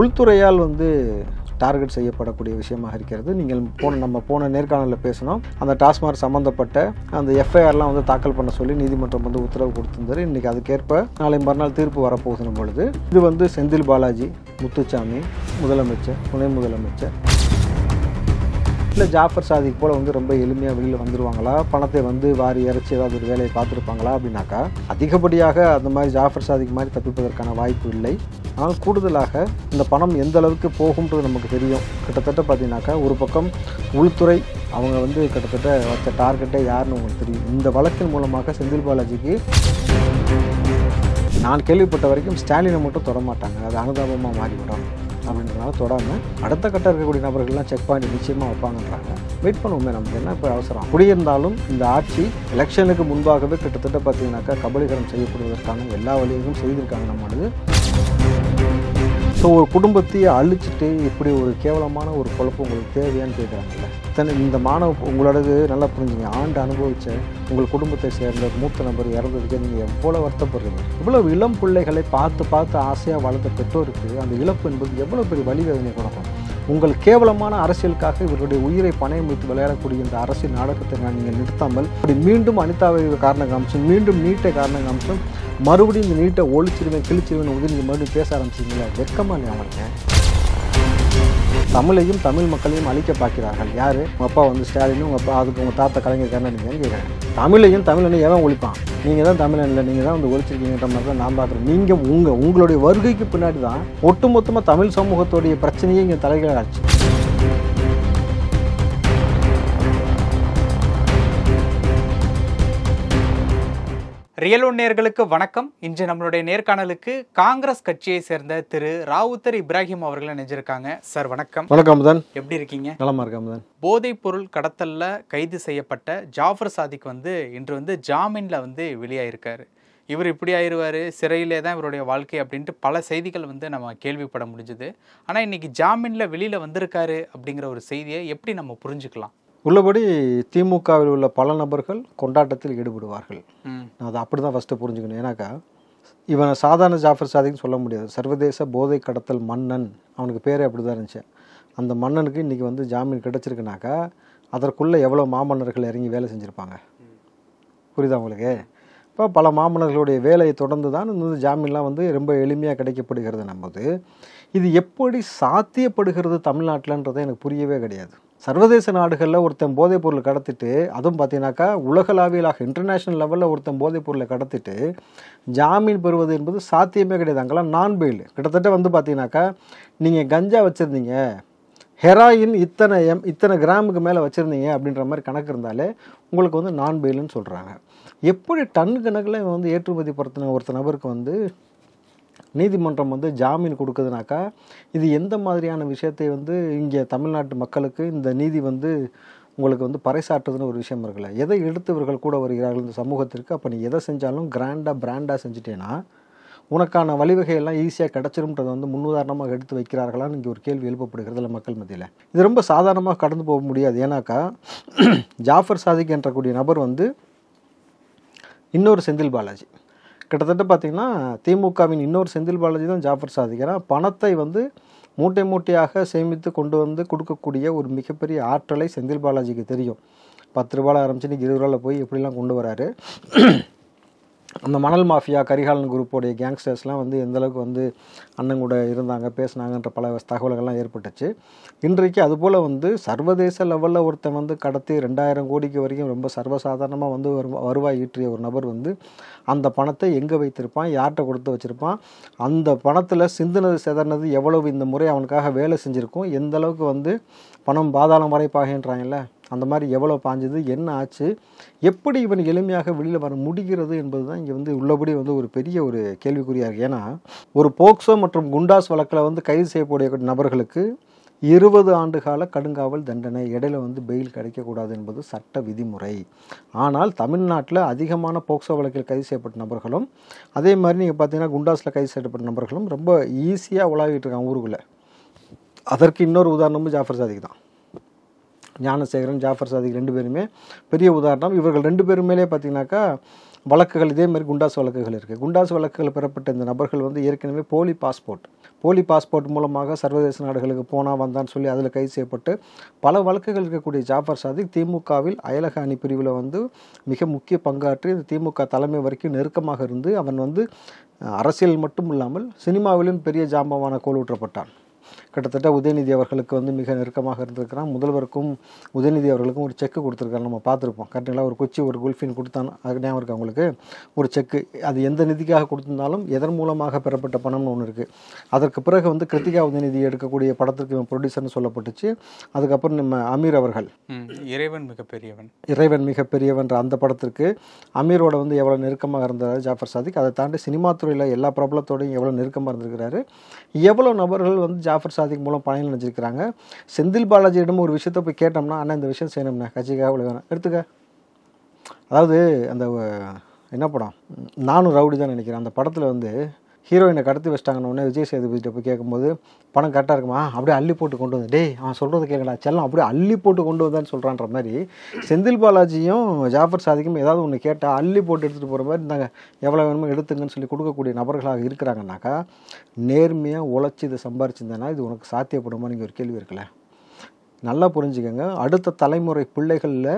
உள்துறையால் வந்து டார்கெட் செய்யப்படக்கூடிய விஷயமாக இருக்கிறது. நீங்கள் நம்ம போன நேர்காணலில் பேசணும், அந்த டாஸ்மாக் சம்மந்தப்பட்ட அந்த எஃப்ஐஆர்லாம் வந்து தாக்கல் பண்ண சொல்லி நீதிமன்றம் வந்து உத்தரவு கொடுத்திருந்தாரு. இன்றைக்கி அதுக்கேற்ப நாளை மறுநாள் தீர்ப்பு வரப்போகுதுன்னு பொழுது இது வந்து செந்தில் பாலாஜி, முத்துசாமி, முதலமைச்சர், துணை முதலமைச்சர் இல்லை ஜாஃபர் சாதிக் போல் வந்து ரொம்ப எளிமையாக வெளியில் வந்துடுவாங்களா, பணத்தை வந்து வாரி இறைச்சி ஏதாவது ஒரு வேலையை பார்த்துருப்பாங்களா அப்படின்னாக்கா அதிகப்படியாக அந்த மாதிரி ஜாஃபர் சாதிக் மாதிரி தப்பிப்பதற்கான வாய்ப்பு இல்லை. ஆனால் கூடுதலாக இந்த பணம் எந்த அளவுக்கு போகும்ன்றது நமக்கு தெரியும். கிட்டத்தட்ட பார்த்தீங்கன்னாக்கா ஒரு பக்கம் உள்துறை அவங்க வந்து கிட்டத்தட்ட வச்ச டார்கெட்டே யாருன்னு உங்களுக்கு தெரியும். இந்த வழக்கின் மூலமாக செந்தில் பாலாஜிக்கு நான் கேள்விப்பட்ட வரைக்கும் ஸ்டாலினை மட்டும் தொட மாட்டாங்க, அது அனுதாபமாக மாறிவிடும் அப்படின்றதுனால தொடாமல் அடுத்த கட்ட இருக்கக்கூடிய நபர்கள்லாம் செக் பாயிண்ட் நிச்சயமாக வைப்பாங்கன்றாங்க. வெயிட் பண்ணுவோமே, நமக்கு என்ன இப்போ அவசரம். குடியிருந்தாலும் இந்த ஆட்சி எலெக்ஷனுக்கு முன்பாகவே கிட்டத்தட்ட பார்த்தீங்கன்னாக்கா கபலீகரம் செய்யப்படுவதற்கான எல்லா வழிகளும் செய்திருக்காங்க நம்மளது. ஸோ ஒரு குடும்பத்தையே அழிச்சிட்டு இப்படி ஒரு கேவலமான ஒரு குழப்பம் உங்களுக்கு தேவையான்னு கேட்குறாங்கல்ல. இந்த மாணவ உங்களோடது நல்லா புரிஞ்சுங்க, ஆண்டு அனுபவித்த உங்கள் குடும்பத்தை சேர்ந்த மூத்த நபர் இறந்ததுக்கு நீங்கள் எவ்வளோ வருத்தப்படுறீங்க. இவ்வளவு இளம் பிள்ளைகளை பார்த்து ஆசையாக வளர்ந்த பெற்றோருக்கு அந்த இழப்பு என்பது எவ்வளோ பெரிய வலி வேதனை கொடுக்கும். உங்கள் கேவலமான அரசியலுக்காக இவருடைய உயிரை பணயம் வைத்து விளையாடக்கூடிய இந்த அரசியல் நாடகத்தை நீங்கள் நிறுத்தாமல் அப்படி மீண்டும் அனிதாவை காரணம் காமிச்சும் மீண்டும் நீட்டை காரணம் காமிச்சும் மறுபடியும் இந்த நீட்டை ஒழிச்சிருவேன் கிழிச்சிருவேன் உதவி நீங்கள் மறுபடியும் பேச ஆரம்பிச்சிங்களா? வெட்கமா இல்லையா அவனுங்க? தமிழையும் தமிழ் மக்களையும் அழிக்க பார்க்கிறார்கள். யார்? உங்கள் அப்பா வந்து ஸ்டாலினும் உங்கள் அப்பா அதுக்கு உங்கள் தாத்தா கலைஞர் கருணாநிதி கேட்குறேன். தமிழையும் தமிழனையும் எவன் ஒழிப்பான்? நீங்கள் தான் தமிழன் இல்லை, நீங்கள் தான் வந்து ஒழிச்சிருக்கீங்கன்ற மாதிரி தான் நான் பார்க்குறேன். நீங்கள் உங்களுடைய வருகைக்கு பின்னாடி தான் ஒட்டுமொத்தமாக தமிழ் சமூகத்துடைய பிரச்சனையே இங்கே தலைகளாச்சு. ரியல் ஒன் நேயர்களுக்கு வணக்கம். இன்று நம்மளுடைய நேர்காணலுக்கு காங்கிரஸ் கட்சியை சேர்ந்த திரு ராவுத்தர் இப்ராஹிம் அவர்கள் நினைஞ்சிருக்காங்க. சார் வணக்கம். வணக்கம் அமுதன், எப்படி இருக்கீங்க? நலமா இருக்க அமுதன். போதைப் பொருள் கடத்தல்ல கைது செய்யப்பட்ட ஜாஃபர் சாதிக் வந்து இன்று வந்து ஜாமீன்ல வந்து வெளியாயிருக்காரு. இவர் இப்படி ஆயிடுவார், சிறையிலே தான் இவருடைய வாழ்க்கை அப்படின்ட்டு பல செய்திகள் வந்து நம்ம கேள்விப்பட முடிஞ்சுது. ஆனால் இன்னைக்கு ஜாமீன்ல வெளியில் வந்திருக்காரு அப்படிங்கிற ஒரு செய்தியை எப்படி நம்ம புரிஞ்சுக்கலாம்? உள்ளபடி திமுகவில் உள்ள பல நபர்கள் கொண்டாட்டத்தில் ஈடுபடுவார்கள். அது அப்படி தான் ஃபஸ்ட்டு புரிஞ்சுக்கணும். ஏன்னாக்கா இவனை சாதாரண ஜாஃபர் சாதிக்னு சொல்ல முடியாது. சர்வதேச போதை கடத்தல் மன்னன், அவனுக்கு பேரே அப்படி தான் இருந்துச்சு. அந்த மன்னனுக்கு இன்றைக்கி வந்து ஜாமீன் கிடச்சிருக்குனாக்கா அதற்குள்ளே எவ்வளோ மாமன்னர்கள் இறங்கி வேலை செஞ்சுருப்பாங்க. புரியுதா உங்களுக்கு? இப்போ பல மாமன்னர்களுடைய வேலையை தொடர்ந்து தான் இந்த ஜாமீன்லாம் வந்து ரொம்ப எளிமையாக கிடைக்கப்படுகிறது. நமது இது எப்படி சாத்தியப்படுகிறது தமிழ்நாட்டில்ன்றதை எனக்கு புரியவே கிடையாது. சர்வதேச நாடுகளில் ஒருத்தன் போதைப் பொருள் கடத்திட்டு, அதுவும் பார்த்தீங்கன்னாக்கா உலகளாவியலாக இன்டர்நேஷ்னல் லெவலில் ஒருத்தன் போதைப் பொருளை கடத்திட்டு ஜாமீன் பெறுவது என்பது சாத்தியமே கிடையாது. அங்கெல்லாம் நான் பெயில். கிட்டத்தட்ட வந்து பார்த்தீங்கன்னாக்கா நீங்கள் கஞ்சா வச்சுருந்தீங்க, ஹெராயின் இத்தனை கிராமுக்கு மேலே வச்சுருந்தீங்க அப்படின்ற மாதிரி கணக்கு இருந்தாலே உங்களுக்கு வந்து நான் பெயிலுன்னு சொல்கிறாங்க. எப்படி டன் கணக்கில் வந்து ஏற்றுமதி படுத்தின ஒருத்த நபருக்கு வந்து நீதிமன்றம் வந்து ஜாமீன் கொடுக்குதுனாக்கா இது எந்த மாதிரியான விஷயத்தை வந்து இங்கே தமிழ்நாட்டு மக்களுக்கு இந்த நீதி வந்து உங்களுக்கு வந்து பறைசாற்றுதுன்னு ஒரு விஷயம் இருக்குல்ல. எதை எடுத்து இவர்கள் கூட வருகிறார்கள் இந்த சமூகத்திற்கு? அப்போ நீ எதை செஞ்சாலும் பிராண்டாக செஞ்சுட்டேன்னா உனக்கான வழிவகையெல்லாம் ஈஸியாக கிடச்சிரும்ன்றதை வந்து முன்னுதாரணமாக எடுத்து வைக்கிறார்களான்னு இங்கே ஒரு கேள்வி எழுப்பப்படுகிறது இல்லை மக்கள் மத்தியில். இது ரொம்ப சாதாரணமாக கடந்து போக முடியாது. ஏன்னாக்கா ஜாஃபர் சாதிக் என்றக்கூடிய நபர் வந்து இன்னொரு செந்தில் பாலாஜி. கிட்டத்தட்ட பார்த்திங்கன்னா திமுகவின் இன்னொரு செந்தில் பாலாஜி தான் ஜாஃபர் சாதிக். ஏன்னா பணத்தை வந்து மூட்டையாக சேமித்து கொண்டு வந்து கொடுக்கக்கூடிய ஒரு மிகப்பெரிய ஆற்றலை செந்தில் பாலாஜிக்கு தெரியும். 10 ரூபாயில் ஆரம்பிச்சு இன்றைக்கி 20 ரூபாயில் போய் எப்படிலாம் கொண்டு வராரு. அந்த மணல் மாஃபியா கரிகாலன் குரூப்போடைய கேங்ஸ்டர்ஸ்லாம் வந்து எந்தளவுக்கு வந்து அண்ணன் கூட இருந்தாங்க பேசினாங்கன்ற பல தகவல்கள்லாம் ஏற்பட்டுச்சு. இன்றைக்கு அதுபோல் வந்து சர்வதேச லெவலில் ஒருத்தன் வந்து கடத்தி 2000 கோடிக்கு வரைக்கும் ரொம்ப சர்வசாதாரணமாக வந்து வருவாய் ஈற்றிய ஒரு நபர் வந்து அந்த பணத்தை எங்கே வைத்திருப்பான், யார்கிட்ட கொடுத்து வச்சுருப்பான், அந்த பணத்தில் சிந்தினது செதறினது எவ்வளவு இந்த முறை அவனுக்காக வேலை செஞ்சுருக்கும், எந்த அளவுக்கு வந்து பணம் பாதாளம் வரை பாகின்றாங்கல்ல அந்த மாதிரி எவ்வளோ பாஞ்சது, என்ன ஆச்சு, எப்படி இவன் எளிமையாக வெளியில் வர முடிகிறது என்பது தான் இங்கே வந்து உள்ளபடி வந்து ஒரு பெரிய ஒரு கேள்விக்குறியாக இருக்குது. ஏன்னா ஒரு போக்சோ மற்றும் குண்டாஸ் வழக்கில் வந்து கைது செய்யக்கூடிய நபர்களுக்கு 20 ஆண்டு கால கடுங்காவல் தண்டனை, இடையில வந்து பெயில் கிடைக்கக்கூடாது என்பது சட்ட விதிமுறை. ஆனால் தமிழ்நாட்டில் அதிகமான போக்சோ வழக்கில் கைது செய்யப்பட்ட நபர்களும் அதே மாதிரி நீங்கள் பார்த்தீங்கன்னா குண்டாஸில் கைது செய்யப்பட்ட நபர்களும் ரொம்ப ஈஸியாக உலாவிட்டு இருக்காங்க ஊருக்குள்ளே. அதற்கு இன்னொரு உதாரணமும் ஜாஃபர் சாதிக் தான். ஞானசேகரன், ஜாஃபர் சாதிக் 2 பேருமே பெரிய உதாரணம். இவர்கள் 2 பேருமேலே பார்த்தீங்கன்னாக்கா வழக்குகள் இதே மாதிரி குண்டாஸ் வழக்குகள் இருக்குது. குண்டாஸ் வழக்குகள் பெறப்பட்ட இந்த நபர்கள் வந்து ஏற்கனவே போலி போலி பாஸ்போர்ட் மூலமாக சர்வதேச நாடுகளுக்கு போனால் வந்தான்னு சொல்லி அதில் கைது செய்யப்பட்டு பல வழக்குகள் இருக்கக்கூடிய ஜாஃபர் சாதிக் திமுகவில் அயலக அணி பிரிவில் வந்து மிக முக்கிய பங்காற்றி திமுக தலைமை வரைக்கும் நெருக்கமாக இருந்து அவன் வந்து அரசியல் மட்டும் இல்லாமல் சினிமாவிலும் பெரிய ஜாம்பவான கோலூற்றப்பட்டான். கிட்டத்தட்ட உதயநிதி அவர்களுக்கு வந்து மிக நெருக்கமாக இருந்திருக்கிறான். முதல்வருக்கும் உதயநிதி அவர்களுக்கும் ஒரு செக்கு கொடுத்துருக்காரு, நம்ம பார்த்துருப்போம் கரெக்டுங்களா. ஒரு கொச்சி ஒரு குல்ஃபின் கொடுத்தான், அது ஞாபகம் இருக்குது அவங்களுக்கு. ஒரு செக்கு, அது எந்த நிதிக்காக கொடுத்திருந்தாலும் எதன் மூலமாக பெறப்பட்ட பணம்னு ஒன்று இருக்குது. அதற்கு பிறகு வந்து கிருத்திகா உதயநிதி எடுக்கக்கூடிய படத்திற்கு இவன் ப்ரொடியூசர்னு சொல்லப்பட்டுச்சு. அதுக்கப்புறம் நம்ம அமீர் அவர்கள் இறைவன் மிகப்பெரியவன்ற அந்த படத்திற்கு அமீரோட வந்து எவ்வளோ நெருக்கமாக இருந்தார் ஜாஃபர் சாதிக். அதை தாண்டி சினிமா துறையில் எல்லா பிரபலத்தோடையும் எவ்வளோ நெருக்கமாக இருந்திருக்கிறாரு. எவ்வளோ நபர்கள் வந்து ஜாஃபர் சாதிக் மூலம் பணியில் நினைச்சிருக்கிறாங்க. செந்தில் பாலாஜியிடம் ஒரு விஷயத்தை போய் கேட்டோம்னா, அண்ணா இந்த விஷயம் செய்யணும்னா கட்சிக்காக வேணும் எடுத்துக்க. அதாவது அந்த என்ன படம், நானும் ரவுடி தான் நினைக்கிறேன், அந்த படத்தில் வந்து ஹீரோயினை கடத்தி வச்சிட்டாங்கன்னு உடனே விஜய் சேதுபதிட்ட போய் கேட்கும்போது பணம் கரெக்டாக இருக்குமா, அப்படியே அள்ளி போட்டு கொண்டு வந்து, டேய் அவன் சொல்கிறது கேட்கடா செல்லம், அப்படியே அள்ளி போட்டு கொண்டு வந்தான்னு சொல்கிறான்ற மாதிரி செந்தில் பாலாஜியும் ஜாஃபர் சாதிக்கும் ஏதாவது ஒன்று கேட்டால் அள்ளி போட்டு எடுத்துகிட்டு போகிற மாதிரி இருந்தாங்க. எவ்வளோ வேணுமோ எடுத்துங்கன்னு சொல்லி கொடுக்கக்கூடிய நபர்களாக இருக்கிறாங்கன்னாக்கா, நேர்மையாக உழைச்சி இதை சம்பாரிச்சிருந்தேன்னா இது உனக்கு சாத்தியப்படுமா நீங்கள் ஒரு கேள்வி இருக்குல்ல. நல்லா புரிஞ்சுக்கோங்க. அடுத்த தலைமுறை பிள்ளைகளில்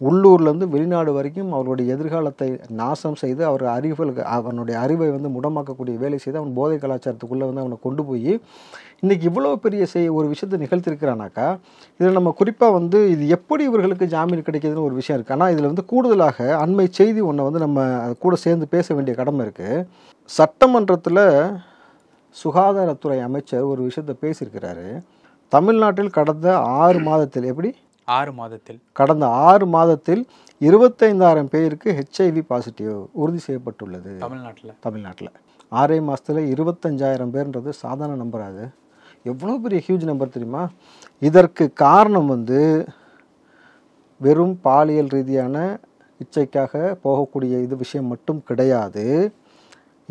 உள்ளூர்லேருந்து வெளிநாடு வரைக்கும் அவருடைய எதிர்காலத்தை நாசம் செய்து அவனுடைய அறிவை வந்து முடமாக்கக்கூடிய வேலை செய்து அவன் போதை கலாச்சாரத்துக்குள்ளே வந்து அவனை கொண்டு போய் இன்றைக்கி இவ்வளோ பெரிய ஒரு விஷயத்தை நிகழ்த்திருக்கிறானாக்கா, இதில் நம்ம குறிப்பாக வந்து இது எப்படி இவர்களுக்கு ஜாமீன் கிடைக்கிதுன்னு ஒரு விஷயம் இருக்குது. ஆனால் இதில் வந்து கூடுதலாக அண்மை செய்தி ஒன்றை வந்து நம்ம கூட சேர்ந்து பேச வேண்டிய கடமை இருக்குது. சட்டமன்றத்தில் சுகாதாரத்துறை அமைச்சர் ஒரு விஷயத்தை பேசியிருக்கிறாரு. தமிழ்நாட்டில் கடந்த 6 மாதத்தில் கடந்த 6 மாதத்தில் 25,000 பேருக்கு HIV பாசிட்டிவ் உறுதி செய்யப்பட்டுள்ளது தமிழ்நாட்டில். 6 மாதத்தில் 25,000 பேர்ன்றது சாதாரண நம்பர். அது எவ்வளோ பெரிய ஹியூஜ் நம்பர் தெரியுமா. இதற்கு காரணம் வந்து வெறும் பாலியல் ரீதியான இச்சைக்காக போகக்கூடிய விஷயம் மட்டும் கிடையாது.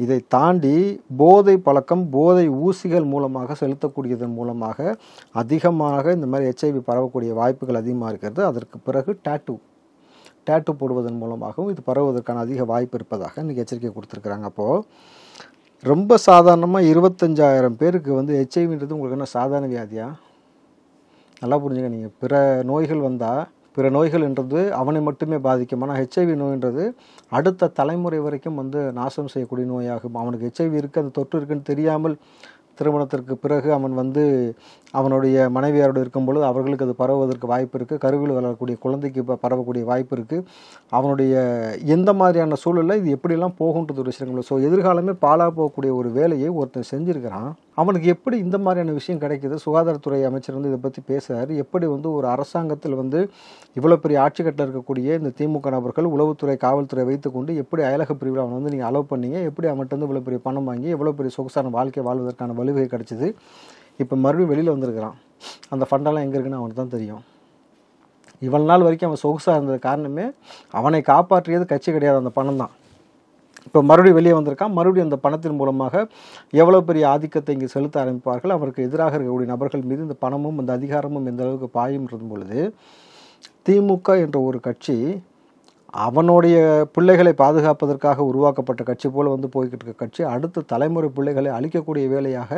இதை தாண்டி போதை பழக்கம், போதை ஊசிகள் மூலமாக செலுத்தக்கூடியதன் மூலமாக அதிகமாக இந்த மாதிரி HIV பரவக்கூடிய வாய்ப்புகள் அதிகமாக இருக்கிறது. அதற்கு பிறகு டேட்டு போடுவதன் மூலமாகவும் இது பரவுவதற்கான அதிக வாய்ப்பு இருப்பதாக இன்றைக்கி எச்சரிக்கை கொடுத்துருக்குறாங்க. அப்போது ரொம்ப சாதாரணமாக 25,000 பேருக்கு வந்து HIVன்றது உங்களுக்கு என்ன சாதாரண வியாதியா? நல்லா புரிஞ்சுங்க. நீங்கள் பிற நோய்கள் வந்தால், பிற நோய்கள் என்றது அவனை மட்டுமே பாதிக்கும். ஆனால் HIV நோய்ன்றது அடுத்த தலைமுறை வரைக்கும் வந்து நாசம் செய்யக்கூடிய நோயாகும். அவனுக்கு HIV இருக்குது, அந்த தொற்று இருக்குன்னு தெரியாமல் திருமணத்திற்கு பிறகு அவன் வந்து அவனுடைய மனைவியாரோடு இருக்கும்பொழுது அவர்களுக்கு அது பரவுவதற்கு வாய்ப்பு இருக்குது. கருவில் வளரக்கூடிய குழந்தைக்கு பரவக்கூடிய வாய்ப்பு இருக்குது. அவனுடைய எந்த மாதிரியான சூழலில் இது எப்படியெல்லாம் போகுன்றது ஒரு விஷயங்கள். ஸோ எதிர்காலமே பாழாக போகக்கூடிய ஒரு வேலையை ஒருத்தன் செஞ்சுருக்கிறான். அவனுக்கு எப்படி இந்த மாதிரியான விஷயம் கிடைக்கிது? சுகாதாரத்துறை அமைச்சர் வந்து இதை பற்றி பேசுகிறார். எப்படி வந்து ஒரு அரசாங்கத்தில் வந்து இவ்வளோ பெரிய ஆட்சிக்கட்டில் இருக்கக்கூடிய இந்த திமுக நபர்கள் உளவுத்துறை, காவல்துறை வைத்துக்கொண்டு எப்படி அயலக பிரிவில் அவனை வந்து நீங்கள் அலோவ் பண்ணீங்க? எப்படி அவன்கிட்ட வந்து இவ்வளோ பெரிய பணம் வாங்கி எவ்வளோ பெரிய சொகுசான வாழ்க்கை வாழ்வதற்கான வழிவகை கிடச்சிது? இப்போ மறுபடியும் வெளியில் வந்திருக்கிறான். அந்த ஃபண்டெல்லாம் எங்கே இருக்குன்னு அவனுக்கு தான் தெரியும். இவ்வளோ நாள் வரைக்கும் அவன் சொகுசாக இருந்தது காரணமே அவனை காப்பாற்றியது கட்சி கிடையாது, அந்த பணம் தான். இப்போ மறுபடியும் வெளியே வந்திருக்கான். மறுபடியும் அந்த பணத்தின் மூலமாக எவ்வளோ பெரிய ஆதிக்கத்தை இங்கே செலுத்த ஆரம்பிப்பார்கள். அவருக்கு எதிராக இருக்கக்கூடிய நபர்கள் மீது இந்த பணமும் அந்த அதிகாரமும் எந்த அளவுக்கு பாயும்ன்றது பொழுது திமுக என்ற ஒரு கட்சி அவனுடைய பிள்ளைகளை பாதுகாப்பதற்காக உருவாக்கப்பட்ட கட்சி போல் வந்து போய்கிட்டு இருக்க கட்சி அடுத்த தலைமுறை பிள்ளைகளை அழிக்கக்கூடிய வேலையாக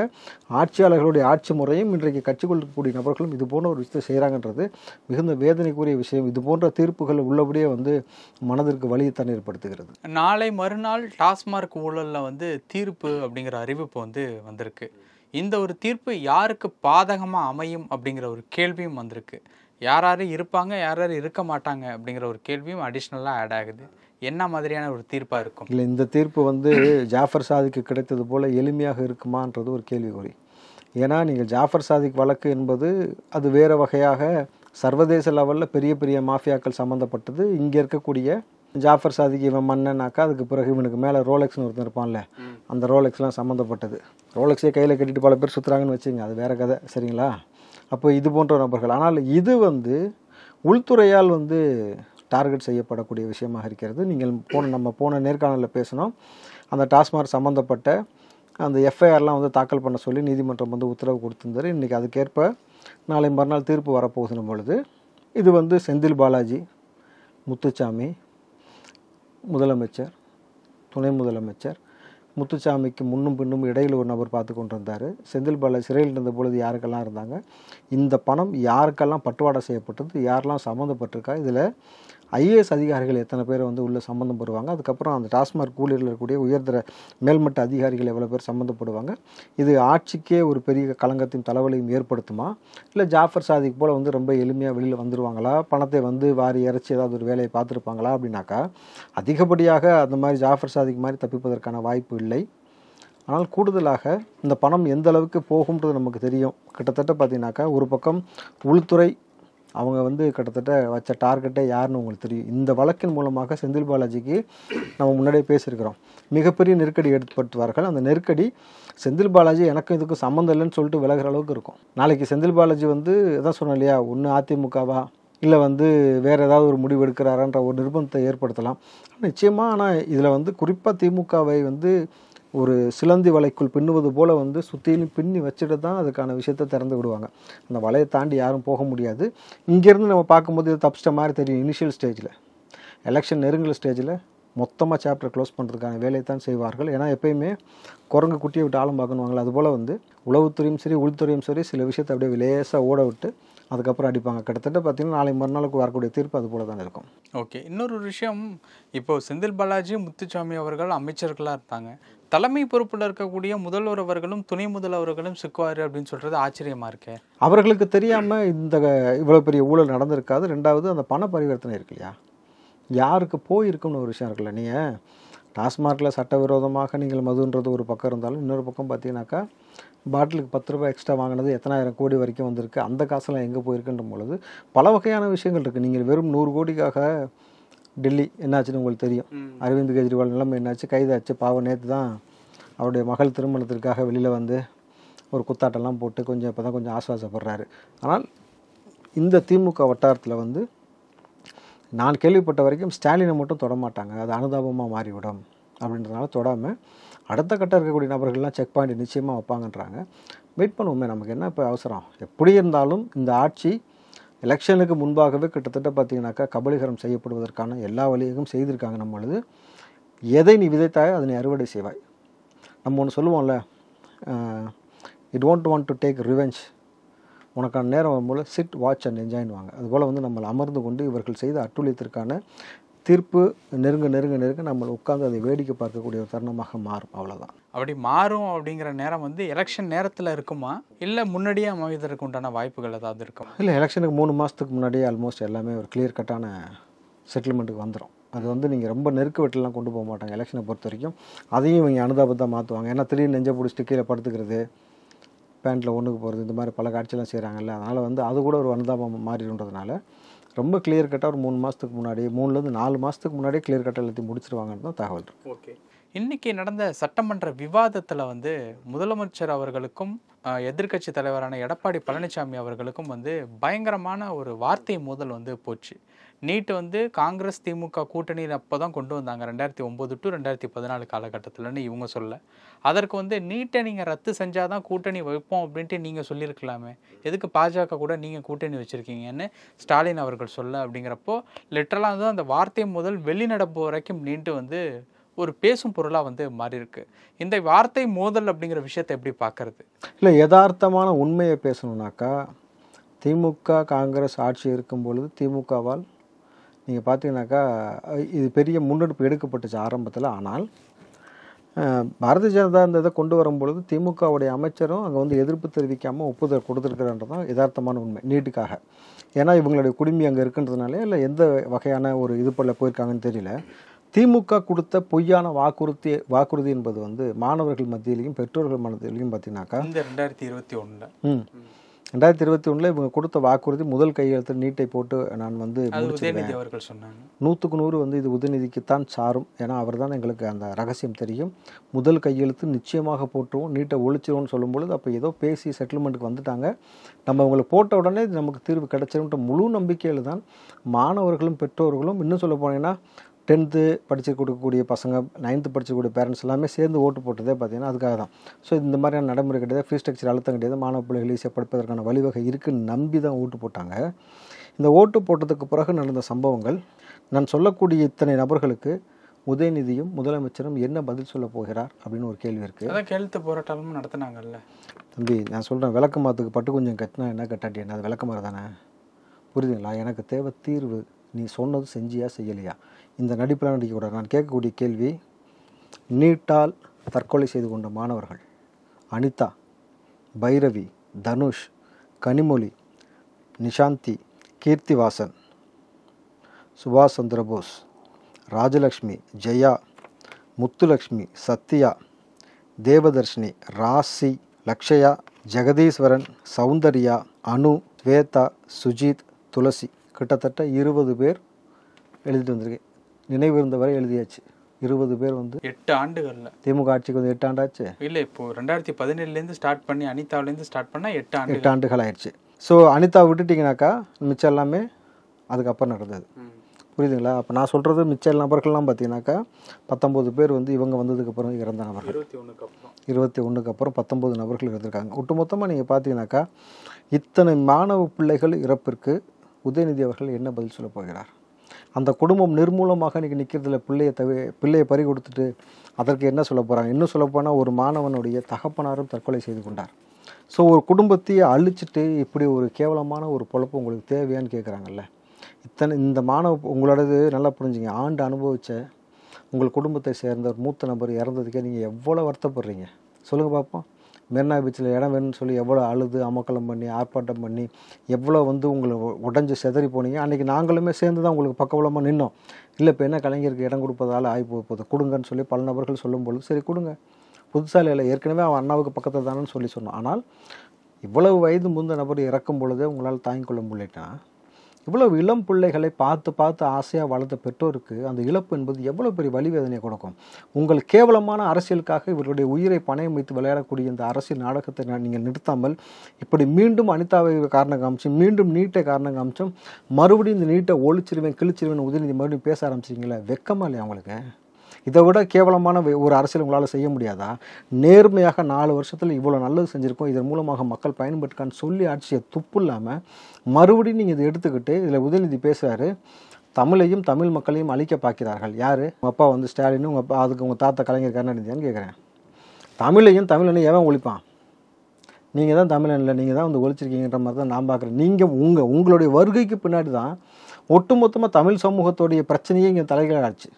ஆட்சியாளர்களுடைய ஆட்சி முறையும் இன்றைக்கு கட்சிக்குள் இருக்கக்கூடிய நபர்களும் இது போன்ற ஒரு விஷயத்தை செய்கிறாங்கன்றது மிகுந்த வேதனைக்குரிய விஷயம். இது போன்ற தீர்ப்புகள் உள்ளபடியே வந்து மனதிற்கு வலியைத்தான் ஏற்படுத்துகிறது. நாளை மறுநாள் டாஸ்மார்க் ஊழலில் வந்து தீர்ப்பு அப்படிங்கிற அறிவிப்பு வந்து வந்திருக்கு. இந்த ஒரு தீர்ப்பு யாருக்கு பாதகமாக அமையும் அப்படிங்கிற ஒரு கேள்வியும் வந்திருக்கு. யார் யார் இருப்பாங்க, யார் யார் இருக்க மாட்டாங்க அப்படிங்கிற ஒரு கேள்வியும் அடிஷ்னலாக ஆட் ஆகுது. என்ன மாதிரியான ஒரு தீர்ப்பாக இருக்கும்? இல்லை, இந்த தீர்ப்பு வந்து ஜாஃபர் சாதிக்கு கிடைத்தது போல் எளிமையாக இருக்குமான்றது ஒரு கேள்விக்குறி. ஏன்னா நீங்கள் ஜாஃபர் சாதிக் வழக்கு என்பது அது வேறு வகையாக சர்வதேச லெவலில் பெரிய பெரிய மாஃபியாக்கள் சம்மந்தப்பட்டது. இங்கே இருக்கக்கூடிய ஜாஃபர் சாதிக் இவன் மன்னனாக்கா அதுக்கு பிறகு இவனுக்கு மேலே ரோலெக்ஸ்னு ஒருத்தர் இருப்பான்ல, அந்த ரோலெக்ஸ்லாம் சம்மந்தப்பட்டது. ரோலெக்ஸே கையில் கட்டிட்டு பல பேர் சுற்றுறாங்கன்னு வச்சுங்க, அது வேறு கதை. சரிங்களா? அப்போ இது போன்ற நபர்கள். ஆனால் இது வந்து உள்துறையால் வந்து டார்கெட் செய்யப்படக்கூடிய விஷயமாக இருக்கிறது. நீங்கள் நம்ம போன நேர்காணலில் பேசினோம். அந்த டாஸ்மார்க் சம்மந்தப்பட்ட அந்த எஃப்ஐஆர்லாம் வந்து தாக்கல் பண்ண சொல்லி நீதிமன்றம் வந்து உத்தரவு கொடுத்திருந்தார். இன்றைக்கி அதுக்கேற்ப நாளை மறுநாள் தீர்ப்பு வரப்போகுதுன்னும் பொழுது இது வந்து செந்தில் பாலாஜி, முத்துசாமி, முதலமைச்சர், துணை முதலமைச்சர், முத்துசாமிக்கு முன்னும் பின்னும் இடையில் ஒரு நபர் பார்த்து கொண்டு இருந்தார். செந்தில் பாலாஜி சிறையில் இருந்த பொழுது யாருக்கெல்லாம் இருந்தாங்க, இந்த பணம் யாருக்கெல்லாம் பட்டுவாடா செய்யப்பட்டது, யாரெல்லாம் சம்மந்தப்பட்டிருக்கா, இதில் ஐஏஎஸ் அதிகாரிகள் எத்தனை பேர் வந்து உள்ள சம்மந்தப்படுவாங்க, அதுக்கப்புறம் அந்த டாஸ்மாக் ஊழியர்கள் இருக்கக்கூடிய உயர்தர மேல்மட்ட அதிகாரிகள் எவ்வளோ பேர் சம்மந்தப்படுவாங்க, இது ஆட்சிக்கே ஒரு பெரிய களங்கத்தையும் தலைவலியும் ஏற்படுத்துமா, இல்லை ஜாஃபர் சாதிக் போல் வந்து ரொம்ப எளிமையாக வெளியில் வந்துடுவாங்களா, பணத்தை வந்து வாரி இறைச்சி ஏதாவது ஒரு வேலையை பார்த்துருப்பாங்களா அப்படின்னாக்கா அதிகப்படியாக அந்த மாதிரி ஜாஃபர் சாதிக் மாதிரி தப்பிப்பதற்கான வாய்ப்பு இல்லை. ஆனால் கூடுதலாக இந்த பணம் எந்த அளவுக்கு போகும்ன்றது நமக்கு தெரியும். கிட்டத்தட்ட பார்த்தீங்கன்னாக்கா ஒரு பக்கம் உள்துறை அவங்க வந்து கிட்டத்தட்ட வச்ச டார்கெட்டே யாருன்னு உங்களுக்கு தெரியும். இந்த வழக்கின் மூலமாக செந்தில் பாலாஜிக்கு நம்ம முன்னாடியே பேசியிருக்கிறோம், மிகப்பெரிய நெருக்கடி ஏற்படுத்துவார்கள். அந்த நெருக்கடி செந்தில் பாலாஜி எனக்கும் இதுக்கும் சம்மந்தம் இல்லைன்னு சொல்லிட்டு விலகிற அளவுக்கு இருக்கும். நாளைக்கு செந்தில் பாலாஜி வந்து எதான் சொன்னோம் இல்லையா, ஒன்று அதிமுகவா இல்லை வந்து வேறு ஏதாவது ஒரு முடிவு எடுக்கிறாரான்ற ஒரு நிர்பந்தத்தை ஏற்படுத்தலாம் நிச்சயமாக. ஆனால் இதில் வந்து குறிப்பாக திமுகவை வந்து ஒரு சிலந்தி வலைக்குள் பின்னுவது போல் வந்து சுற்றிலும் பின்னி வச்சுட்டு தான் அதுக்கான விஷயத்தை திறந்து விடுவாங்க. அந்த வலையை தாண்டி யாரும் போக முடியாது. இங்கேருந்து நம்ம பார்க்கும்போது இது தப்பிச்சிட்ட மாதிரி தெரியும். இனிஷியல் ஸ்டேஜில் எலெக்ஷன் நெருங்குற ஸ்டேஜில் மொத்தமாக சாப்டர் க்ளோஸ் பண்ணுறதுக்கான வேலையை தான் செய்வார்கள். ஏன்னா எப்பயுமே குரங்கு குட்டியை விட்டு ஆழம் பார்க்கணுவாங்களே, அதுபோல் வந்து உளவுத்துறையும் சரி உள்துறையும் சரி சில விஷயத்தை அப்படியே லேசாக ஓட விட்டு அதுக்கப்புறம் அடிப்பாங்க. கிட்டத்தட்ட பார்த்திங்கன்னா நாளை மறுநாளுக்கு வரக்கூடிய தீர்ப்பு அது போல தான் இருக்கும். ஓகே, இன்னொரு விஷயம், இப்போது செந்தில் பாலாஜி முத்துசாமி அவர்கள் அமைச்சர்களாக இருந்தாங்க, தலைமை பொறுப்பில் இருக்கக்கூடிய முதல்வர் அவர்களும் துணை முதல்வர்களும் சிக்குவார் அப்படின்னு சொல்கிறது ஆச்சரியமாக இருக்கே. அவர்களுக்கு தெரியாமல் இந்த இவ்வளோ பெரிய ஊழல் நடந்திருக்காது. ரெண்டாவது அந்த பண பரிவர்த்தனை இருக்கு இல்லையா, யாருக்கு போயிருக்குன்னு ஒரு விஷயம் இருக்குல்ல. நீங்கள் டாஸ்மார்க்கில் சட்டவிரோதமாக நீங்கள் மதுன்றது ஒரு பக்கம் இருந்தாலும் இன்னொரு பக்கம் பார்த்தீங்கன்னாக்கா பாட்டிலுக்கு 10 ரூபாய் எக்ஸ்ட்ரா வாங்கினது எத்தனாயிரம் கோடி வரைக்கும் வந்திருக்கு, அந்த காசெல்லாம் எங்கே போயிருக்குன்ற பொழுது பல வகையான விஷயங்கள் இருக்குது. நீங்கள் வெறும் 100 கோடிக்காக டெல்லி என்னாச்சுன்னு உங்களுக்கு தெரியும். அரவிந்த் கெஜ்ரிவால் நிலைமை என்னாச்சு, கைதாச்சு. பாவம் நேற்று தான் அவருடைய மகள் திருமணத்திற்காக வெளியில் வந்து ஒரு குத்தாட்டெல்லாம் போட்டு கொஞ்சம் இப்போ தான் கொஞ்சம் ஆஸ்வாசப்படுறாரு. ஆனால் இந்த திமுக வட்டாரத்தில் வந்து நான் கேள்விப்பட்ட வரைக்கும் ஸ்டாலினை மட்டும் தொடமாட்டாங்க, அது அனுதாபமாக மாறிவிடும் அப்படின்றதுனால தொடாமல் அடுத்த கட்ட இருக்கக்கூடிய நபர்கள்லாம் செக் பாயிண்ட் நிச்சயமாக வைப்பாங்கன்றாங்க. வெயிட் பண்ணுவோமே, நமக்கு என்ன இப்போ அவசரம். எப்படி இருந்தாலும் இந்த ஆட்சி எலெக்ஷனுக்கு முன்பாகவே கிட்டத்தட்ட பார்த்தீங்கன்னாக்கா கபலீகரம் செய்யப்படுவதற்கான எல்லா வழியையும் செய்திருக்காங்க. நம்மளது எதை நீ விதைத்தாயோ அதை நீ அறுவடை செய்வாய். நம்ம ஒன்று சொல்லுவோம்ல, it don't want to take revenge, உனக்கான நேரம் வரும்போது சிட் வாட்ச் அண்ட் என்ஜாய்னுவாங்க. அதுபோல் வந்து நம்மளை அமர்ந்து கொண்டு இவர்கள் செய்த அட்டூழியத்திற்கான தீர்ப்பு நெருங்க நெருங்க நெருங்க நம்ம உட்காந்து அதை வேடிக்கை பார்க்கக்கூடிய ஒரு தருணமாக மாறும். அவ்வளோதான். அப்படி மாறும் அப்படிங்கிற நேரம் வந்து எலெக்ஷன் நேரத்தில் இருக்குமா, இல்லை முன்னாடியே அமைவதற்கு உண்டான வாய்ப்புகள் ஏதாவது இருக்குமா? இல்லை, எலெக்ஷனுக்கு 3 மாதத்துக்கு முன்னாடியே ஆல்மோஸ்ட் எல்லாமே ஒரு கிளியர் கட்டான செட்டில்மெண்ட்டுக்கு வந்துடும். அது வந்து நீங்கள் ரொம்ப நெருக்க வெட்டலாம் கொண்டு போக மாட்டாங்க எலெக்ஷனை பொறுத்த வரைக்கும். அதையும் இவங்க அனுதாபத்தான் மாற்றுவாங்க. ஏன்னா திடீர்னு நெஞ்சை பிடிச்சிட்டு கீழே படுத்துக்கிறது, பேண்ட்டில் ஒன்றுக்கு போகிறது, இந்த மாதிரி பல காட்சியெல்லாம் செய்கிறாங்கல்ல. அதனால் வந்து அது கூட ஒரு அனுதாபம் மாறிடுன்றதுனால ரொம்ப கிளியர் கட்டாக ஒரு 3 மாதத்துக்கு முன்னாடி, 3லேருந்து 4 மாதத்துக்கு முன்னாடியே கிளியர் கட்டாக எல்லாத்தையும் முடிச்சிருவாங்கன்னு தான் தகவல் இருக்குது. ஓகே, இன்றைக்கி நடந்த சட்டமன்ற விவாதத்தில் வந்து முதலமைச்சர் அவர்களுக்கும் எதிர்க்கட்சி தலைவரான எடப்பாடி பழனிசாமி அவர்களுக்கும் வந்து பயங்கரமான ஒரு வார்த்தை மோதல் வந்து போச்சு. நீட் வந்து காங்கிரஸ் திமுக கூட்டணியில் அப்போ தான் கொண்டு வந்தாங்க 2009 டு 2014 காலகட்டத்தில்னு இவங்க சொல்ல, அதற்கு வந்து நீட்டை நீங்கள் ரத்து செஞ்சால் தான் கூட்டணி வைப்போம் அப்படின்ட்டு நீங்கள் சொல்லியிருக்கலாமே, எதுக்கு பாஜக கூட நீங்கள் கூட்டணி வச்சுருக்கீங்கன்னு ஸ்டாலின் அவர்கள் சொல்ல. அப்படிங்கிறப்போ லிட்டரலாக வந்து அந்த வார்த்தை முதல் வெளிநடப்பு வரைக்கும் நீண்டு வந்து ஒரு பேசும் பொருளாக வந்து மாறி இருக்கு. இந்த வார்த்தை மோதல் அப்படிங்கிற விஷயத்தை எப்படி பார்க்கறது? இல்லை, யதார்த்தமான உண்மையை பேசணுன்னாக்கா திமுக காங்கிரஸ் ஆட்சி இருக்கும் பொழுது திமுகவால் நீங்கள் பார்த்தீங்கன்னாக்கா இது பெரிய முன்னெடுப்பு எடுக்கப்பட்டுச்சு ஆரம்பத்தில். ஆனால் பாரதிய ஜனதா இந்த இதை கொண்டு வரும்பொழுது திமுகவுடைய அமைச்சரும் அங்கே வந்து எதிர்ப்பு தெரிவிக்காமல் ஒப்புதல் கொடுத்துருக்குறன்றது தான் யதார்த்தமான உண்மை நீட்டுக்காக. ஏன்னா இவங்களுடைய குடும்பி அங்கே இருக்குன்றதுனாலே இல்லை எந்த வகையான ஒரு இது போல் போயிருக்காங்கன்னு தெரியல. திமுக கொடுத்த பொய்யான வாக்குறுதி என்பது வந்து மாணவர்கள் மத்தியிலையும் பெற்றோர்கள் மத்தியிலையும் பார்த்தீங்கன்னாக்கா இந்த 2021 இவங்க கொடுத்த வாக்குறுதி முதல் கையெழுத்து நீட்டை போட்டு நான் வந்து உதயநிதி அவர்கள் சொன்னாங்க 100க்கு 100 வந்து இது உதயநிதிக்குத்தான் சாரும். ஏன்னா அவர் தான் எங்களுக்கு அந்த ரகசியம் தெரியும், முதல் கையெழுத்து நிச்சயமாக போட்டுருவோம், நீட்டை ஒழிச்சிருவோம்னு சொல்லும்பொழுது அப்போ ஏதோ பேசி செட்டில்மெண்ட்டுக்கு வந்துட்டாங்க. நம்ம அவங்களுக்கு போட்ட உடனே நமக்கு தீர்வு கிடைச்சிருன்ற முழு நம்பிக்கையில் தான் மாணவர்களும் பெற்றோர்களும், இன்னும் சொல்ல போனீங்கன்னா 10th படித்து கொடுக்கக்கூடிய பசங்க, 9th படிக்கக்கூடிய பேரண்ட்ஸ் எல்லாமே சேர்ந்து ஓட்டு போட்டதே பார்த்தீங்கன்னா அதுக்காக தான். ஸோ இந்த மாதிரியான நடைமுறை கிடையாது, ஃபீஸ் ஸ்ட்ரக்சர் அழுத்தம் கிடையாது, மாணவ பிள்ளைகள் ஈஸியாக படிப்பதற்கான வழிவகை இருக்குன்னு நம்பி தான் ஓட்டு போட்டாங்க. இந்த ஓட்டு போட்டதுக்கு பிறகு நடந்த சம்பவங்கள், நான் சொல்லக்கூடிய இத்தனை நபர்களுக்கு உதயநிதியும் முதலமைச்சரும் என்ன பதில் சொல்ல போகிறார் அப்படின்னு ஒரு கேள்வி இருக்குது. அதான் கையெழுத்து போராட்டமும் நடத்தினாங்கல்ல. தம்பி, நான் சொல்கிறேன், விளக்கமாத்துக்கு பட்டு கொஞ்சம் கட்டினா என்ன கட்டாட்டி என்ன, அது விளக்கமாறு தானே, புரியுதுங்களா? எனக்கு தேவை தீர்வு. நீ சொன்னது செஞ்சியா செய்யலையா? இந்த நடிப்பெல்லாம் நடிக்கக்கூடாது. நான் கேட்கக்கூடிய கேள்வி, நீட்டால் தற்கொலை செய்து கொண்ட மாணவர்கள் அனிதா, பைரவி, தனுஷ், கனிமொழி, நிஷாந்தி, கீர்த்திவாசன், சுபாஷ் சந்திரபோஸ், ராஜலக்ஷ்மி, ஜெயா, முத்துலக்ஷ்மி, சத்யா, தேவதர்ஷினி, ராசி, லக்ஷயா, ஜெகதீஸ்வரன், சௌந்தர்யா, அனு, ஸ்வேதா, சுஜித், துளசி, கிட்டத்தட்ட 20 பேர் எழுதிட்டு வந்திருக்கேன். நினைவு இருந்தவரை எழுதியாச்சு. 20 பேர் வந்து 8 ஆண்டுகளில் திமுக ஆட்சிக்கு வந்து 8 ஆண்டாச்சு. இல்லை, இப்போ 2017 ஸ்டார்ட் பண்ணி அனிதாவிலேருந்து ஸ்டார்ட் பண்ணால் 8 ஆண்டுகள் ஆயிடுச்சு. ஸோ அனிதா விட்டுட்டிங்கனாக்கா மிச்சம் எல்லாமே அதுக்கப்புறம் நடந்தது. புரியுதுங்களா? அப்போ நான் சொல்கிறது மிச்ச நபர்கள்லாம் பார்த்தீங்கன்னாக்கா 19 பேர் வந்து இவங்க வந்ததுக்கப்புறம் இறந்த நபர்கள். 21க்கு அப்புறம் 19 நபர்கள் இருந்திருக்காங்க. ஒட்டுமொத்தமாக நீங்கள் பார்த்தீங்கன்னாக்கா இத்தனை மாணவ பிள்ளைகள் இறப்பிற்கு உதயநிதி அவர்கள் என்ன பதில் சொல்ல போகிறார்? அந்த குடும்பம் நிர்மூலமாக இன்றைக்கி நிற்கிறதுல பிள்ளையை பறி கொடுத்துட்டு அதற்கு என்ன சொல்ல போகிறாங்க? இன்னும் சொல்லப்போனால் ஒரு மாணவனுடைய தகப்பனாரும் தற்கொலை செய்து கொண்டார். ஸோ ஒரு குடும்பத்தையே அழிச்சிட்டு இப்படி ஒரு கேவலமான ஒரு பொழப்பு உங்களுக்கு தேவையான்னு கேட்குறாங்கல்ல. இந்த உங்களோடது நல்லா புரிஞ்சுங்க. ஆண்டு அனுபவித்த உங்கள் குடும்பத்தை சேர்ந்த ஒரு மூத்த நபர் இறந்ததுக்கே நீங்கள் எவ்வளோ வருத்தப்படுறீங்க சொல்லுங்கள் பார்ப்போம். மெரினா பீச்சில் இடம் வேணும்னு சொல்லி எவ்வளோ அழுது அமக்கலம் பண்ணி ஆர்ப்பாட்டம் பண்ணி எவ்வளோ வந்து உங்களை உடஞ்சி செதறி போனீங்க. அன்றைக்கி நாங்களுமே சேர்ந்து தான் உங்களுக்கு பக்கபலமாக நின்னோம். இல்லை இப்போ என்ன கலைஞருக்கு இடம் கொடுப்பதால் ஆகி போகுது, கொடுங்கன்னு சொல்லி பல நபர்கள் சொல்லும்பொழுது சரி கொடுங்க. புதுசாலையில் ஏற்கனவே அவன் அண்ணாவுக்கு பக்கத்தில் தானேன்னு சொல்லி சொன்னோம். ஆனால் இவ்வளவு வயது முந்த நபர் இறக்கும் பொழுதே உங்களால் தாங்கிக் கொள்ள முடியலன்னா இவ்வளவு இளம் பிள்ளைகளை பார்த்து ஆசையாக வளர்த்த பெற்றோருக்கு அந்த இழப்பு என்பது எவ்வளோ பெரிய வலிவேதனையை கொடுக்கும். உங்கள் கேவலமான அரசியலுக்காக இவர்களுடைய உயிரை பணயம் வைத்து விளையாடக்கூடிய இந்த அரசியல் நாடகத்தை நீங்கள் நிறுத்தாமல் இப்படி மீண்டும் அனிதாவை காரணம் காமிச்சு மீண்டும் நீட்டை காரணம் காமிச்சும் மறுபடியும் இந்த நீட்டை ஒழிச்சிருவேன் கிழிச்சிருவேன் உதயநிதி மறுபடியும் பேச ஆரம்பிச்சிங்களே, வெக்கமா இல்லையா உங்களுக்கு? இதை விட கேவலமான ஒரு அரசியல் உங்களால் செய்ய முடியாதா? நேர்மையாக 4 வருஷத்தில் இவ்வளோ நல்லது செஞ்சுருக்கோம், இதன் மூலமாக மக்கள் பயன்பட்டுக்கான்னு சொல்லி ஆட்சியை துப்பு இல்லாமல் மறுபடியும் நீங்கள் இதை எடுத்துக்கிட்டு இதில் உதயநிதி பேசுகிறாரு, தமிழையும் தமிழ் மக்களையும் அழிக்க பார்க்கிறார்கள். யார்? உங்கள் அப்பா வந்து ஸ்டாலின், உங்கள் அப்பா அதுக்கு உங்கள் தாத்தா கலைஞர் கருணாநிதியான்னு கேட்குறேன். தமிழனையும் எவன் ஒழிப்பான்? நீங்கள் தான் தமிழன் இல்லை, நீங்கள் தான் வந்து ஒழிச்சிருக்கீங்கன்ற மாதிரி தான் நான் பார்க்குறேன். நீங்கள் உங்களுடைய வருகைக்கு பின்னாடி தான் ஒட்டுமொத்தமாக தமிழ் சமூகத்துடைய பிரச்சனையே இங்கே தலைகீழாச்சு.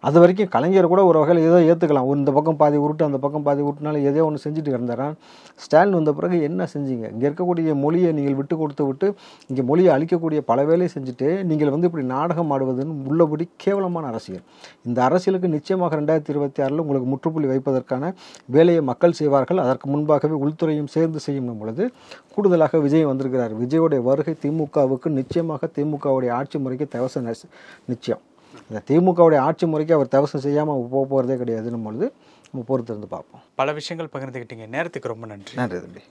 அது வரைக்கும் கலைஞர் கூட ஒரு வகையில் ஏதோ ஏற்றுக்கலாம், இந்த பக்கம் பாதி உருட்டு அந்த பக்கம் பாதி உருட்டுனாலும் ஏதோ ஒன்று செஞ்சுட்டு கிடந்தாரான். ஸ்டாலின் வந்த பிறகு என்ன செஞ்சீங்க? இங்கே இருக்கக்கூடிய மொழியை நீங்கள் விட்டு இங்கே மொழியை அழிக்கக்கூடிய பல வேலையை செஞ்சுட்டு நீங்கள் வந்து இப்படி நாடகம் ஆடுவதுன்னு உள்ளபடி கேவலமான அரசியல். இந்த அரசியலுக்கு நிச்சயமாக 2026 உங்களுக்கு முற்றுப்புள்ளி வைப்பதற்கான வேலையை மக்கள் செய்வார்கள். அதற்கு முன்பாகவே உள்துறையும் சேர்ந்து செய்யும் பொழுது கூடுதலாக விஜய் வந்திருக்கிறார். விஜயோடைய வருகை திமுகவுக்கு நிச்சயமாக திமுகவுடைய ஆட்சி முறைக்கு தவசம் நிச்சயம். இந்த திமுகவுடைய ஆட்சி முறைக்கு அவர் தவசம் செய்யாமல் போகிறதே கிடையாதுன்னு பொழுது நம்ம பொறுத்திருந்து பார்ப்போம். பல விஷயங்கள் பகிர்ந்துக்கிட்டீங்க. நேரத்துக்கு ரொம்ப நன்றி. நன்றி தம்பி.